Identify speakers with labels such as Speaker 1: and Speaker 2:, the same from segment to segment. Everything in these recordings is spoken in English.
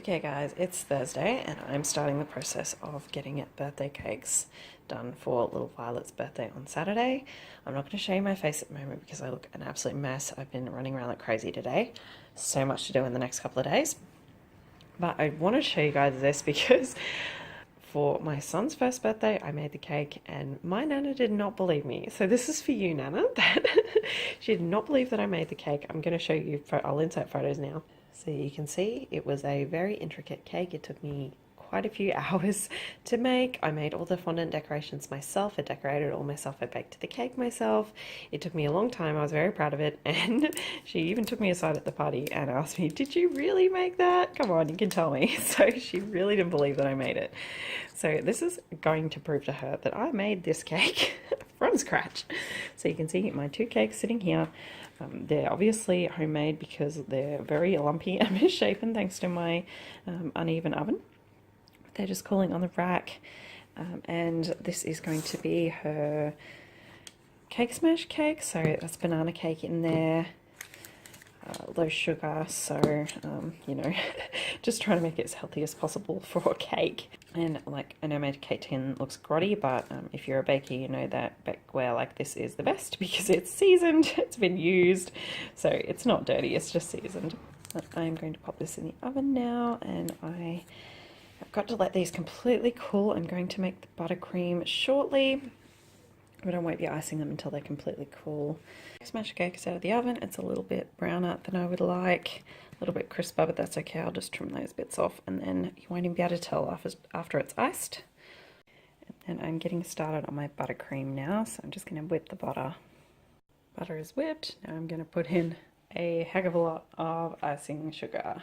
Speaker 1: Okay guys, it's Thursday and I'm starting the process of getting birthday cakes done for little Violet's birthday on Saturday. I'm not going to show you my face at the moment because I look an absolute mess. I've been running around like crazy today. So much to do in the next couple of days. But I want to show you guys this because for my son's first birthday, I made the cake and my Nana did not believe me. So this is for you, Nana, that she did not believe that I made the cake. I'm going to show you, I'll insert photos now. So you can see it was a very intricate cake. It took me quite a few hours to make. I made all the fondant decorations myself. I decorated it all myself. I baked the cake myself. It took me a long time. I was very proud of it. And she even took me aside at the party and asked me, did you really make that? Come on, you can tell me. So she really didn't believe that I made it. So this is going to prove to her that I made this cake from scratch. So you can see my two cakes sitting here. They're obviously homemade because they're very lumpy and misshapen thanks to my uneven oven. They're just cooling on the rack, and this is going to be her cake smash cake. So that's banana cake in there, low sugar, so you know, just trying to make it as healthy as possible for a cake. And like, I know my cake tin looks grotty, but if you're a baker, you know that bakeware like this is the best because it's seasoned, it's been used, so it's not dirty, it's just seasoned. But I am going to pop this in the oven now, and I've got to let these completely cool. I'm going to make the buttercream shortly, but I won't be icing them until they're completely cool. Smash cake is out of the oven. It's a little bit browner than I would like, a little bit crisper, but that's okay. I'll just trim those bits off, and then you won't even be able to tell after it's iced. And I'm getting started on my buttercream now, so I'm just going to whip the butter. Butter is whipped. Now I'm going to put in a heck of a lot of icing sugar.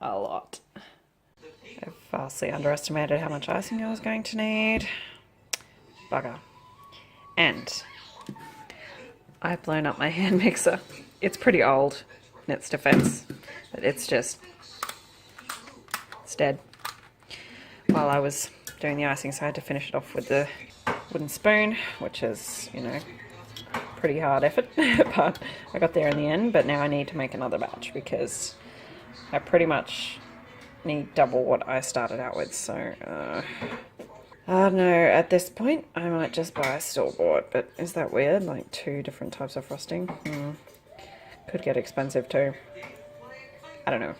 Speaker 1: A lot. I vastly underestimated how much icing I was going to need. Bugger. And I've blown up my hand mixer. It's pretty old in its defense, but it's dead. While I was doing the icing, so I had to finish it off with the wooden spoon, which is, you know, pretty hard effort, but I got there in the end. But now I need to make another batch because I pretty much need double what I started out with, so I don't know, at this point I might just buy a store-bought, but is that weird? Like two different types of frosting? Could get expensive too. I don't know.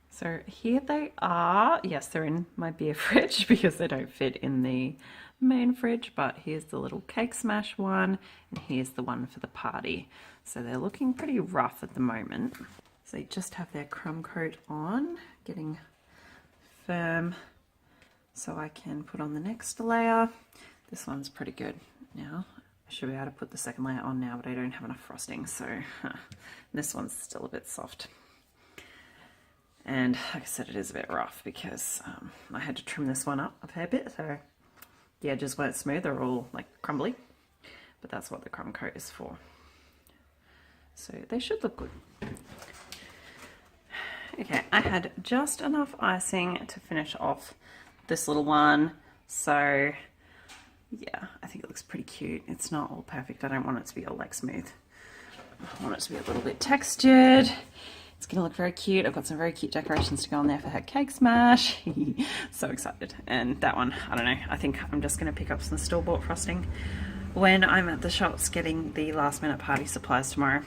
Speaker 1: So here they are. Yes, they're in my beer fridge because they don't fit in the main fridge, but here's the little cake smash one, and here's the one for the party. So they're looking pretty rough at the moment. So they just have their crumb coat on, getting firm so I can put on the next layer. This one's pretty good now. I should be able to put the second layer on now, but I don't have enough frosting, so this one's still a bit soft. And like I said, it is a bit rough because I had to trim this one up a fair bit, so the edges weren't smooth, they're all like crumbly, but that's what the crumb coat is for. So they should look good. Okay, I had just enough icing to finish off this little one, so yeah, I think it looks pretty cute. It's not all perfect. I don't want it to be all like smooth. I want it to be a little bit textured. It's gonna look very cute. I've got some very cute decorations to go on there for her cake smash. So excited. And that one, I don't know, I think I'm just gonna pick up some store-bought frosting when I'm at the shops getting the last minute party supplies tomorrow.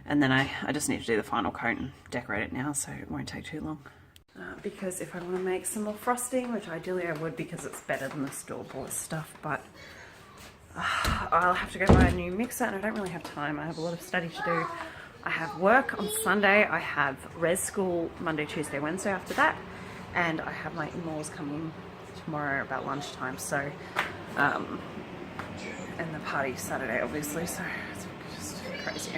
Speaker 1: And then I just need to do the final coat and decorate it now, so it won't take too long. Because if I want to make some more frosting, which ideally I would because it's better than the store-bought stuff, but I'll have to go buy a new mixer and I don't really have time. I have a lot of study to do. I have work on Sunday, I have res school Monday, Tuesday, Wednesday after that, and I have my in-laws coming tomorrow about lunchtime, so, and the party Saturday obviously, so it's just crazy.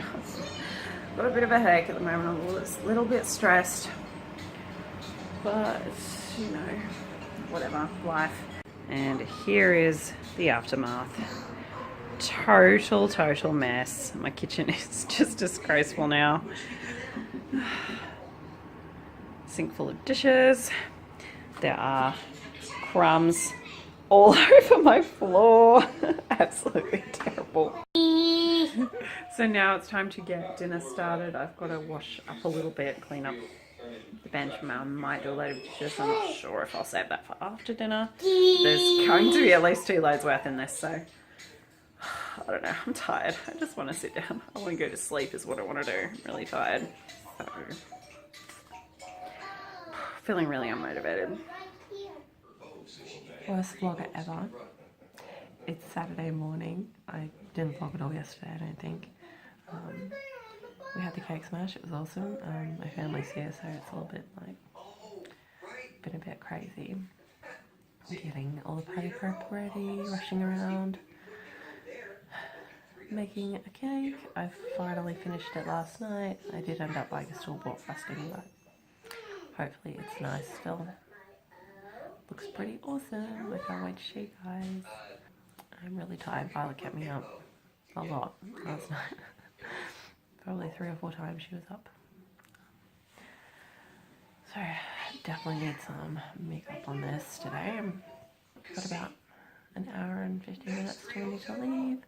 Speaker 1: Got a bit of a headache at the moment. I'm a little bit stressed, but you know, whatever, life. And here is the aftermath. Total mess. My kitchen is just disgraceful now. Sink full of dishes. There are crumbs all over my floor. Absolutely terrible. So now it's time to get dinner started. I've got to wash up a little bit, clean up the bench. Mum might do a load of dishes. I'm not sure if I'll save that for after dinner. There's going to be at least 2 loads worth in this, so I don't know. I'm tired. I just want to sit down. I want to go to sleep is what I want to do. I'm really tired. So, feeling really unmotivated. Worst vlogger ever. It's Saturday morning. I didn't vlog at all yesterday, I don't think. We had the cake smash, it was awesome. My family's here, so it's a little bit like, been a bit crazy. I'm getting all the party prep ready, rushing around, making a cake. I finally finished it last night. I did end up buying a store-bought frosting, but hopefully it's nice still. Looks pretty awesome. I can't wait to show you guys. I'm really tired. Violet kept me up a lot last night. Probably 3 or 4 times she was up. So definitely need some makeup on this today. I've got about an hour and 15 minutes till we need to leave.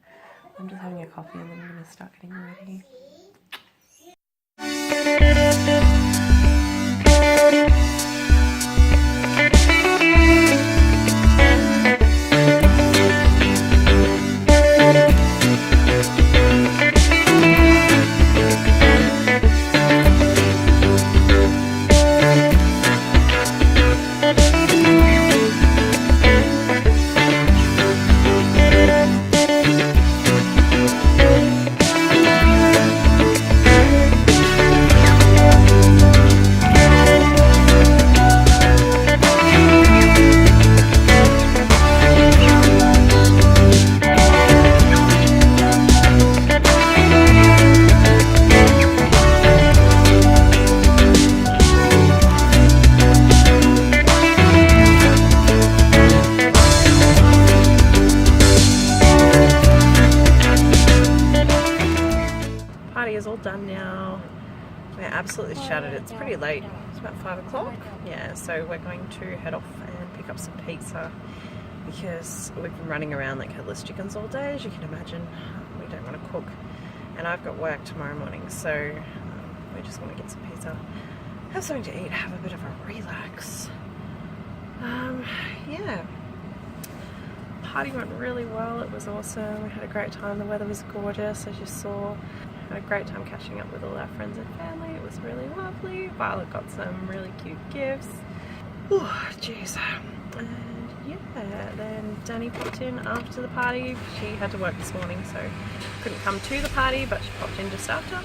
Speaker 1: I'm just having a coffee and then I'm going to start getting ready. Is all done now. We're absolutely shattered. It's pretty late. It's about 5 o'clock. Yeah, so we're going to head off and pick up some pizza because we've been running around like headless chickens all day, as you can imagine. We don't want to cook, and I've got work tomorrow morning, so we just want to get some pizza, have something to eat, have a bit of a relax. Yeah. Party went really well. It was awesome. We had a great time. The weather was gorgeous, as you saw. Had a great time catching up with all our friends and family. It was really lovely. Violet got some really cute gifts. Oh, jeez. And yeah, then Danny popped in after the party. She had to work this morning, so couldn't come to the party, but she popped in just after.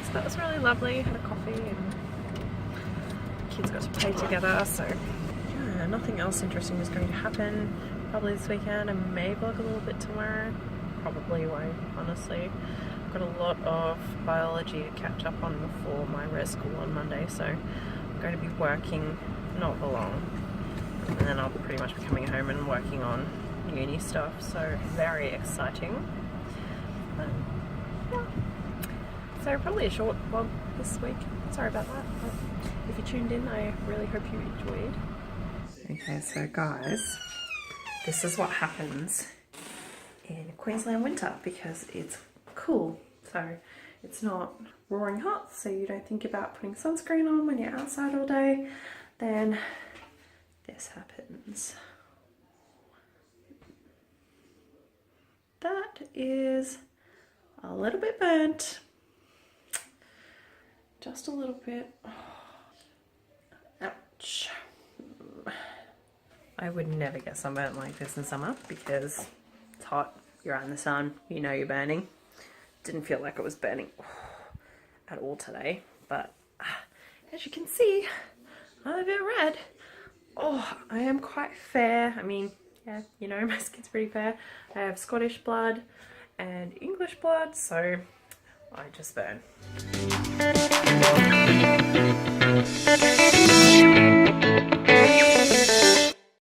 Speaker 1: So that was really lovely. Had a coffee and kids got to play together. So yeah, nothing else interesting is going to happen probably this weekend. I may vlog a little bit tomorrow. Probably won't, honestly. Got a lot of biology to catch up on before my res school on Monday, so I'm going to be working not for long, and then I'll pretty much be coming home and working on uni stuff, so very exciting. Yeah. So probably a short vlog this week, sorry about that, but if you tuned in, I really hope you enjoyed. Okay, so guys, this is what happens in Queensland winter because it's cool, so it's not roaring hot, so you don't think about putting sunscreen on when you're outside all day. Then this happens. That is a little bit burnt, just a little bit. Ouch. I would never get sunburnt like this in summer because it's hot, you're out in the sun, you know you're burning. Didn't feel like it was burning at all today, but as you can see, I'm a bit red. Oh, I am quite fair. I mean, yeah, you know, my skin's pretty fair. I have Scottish blood and English blood, so I just burn.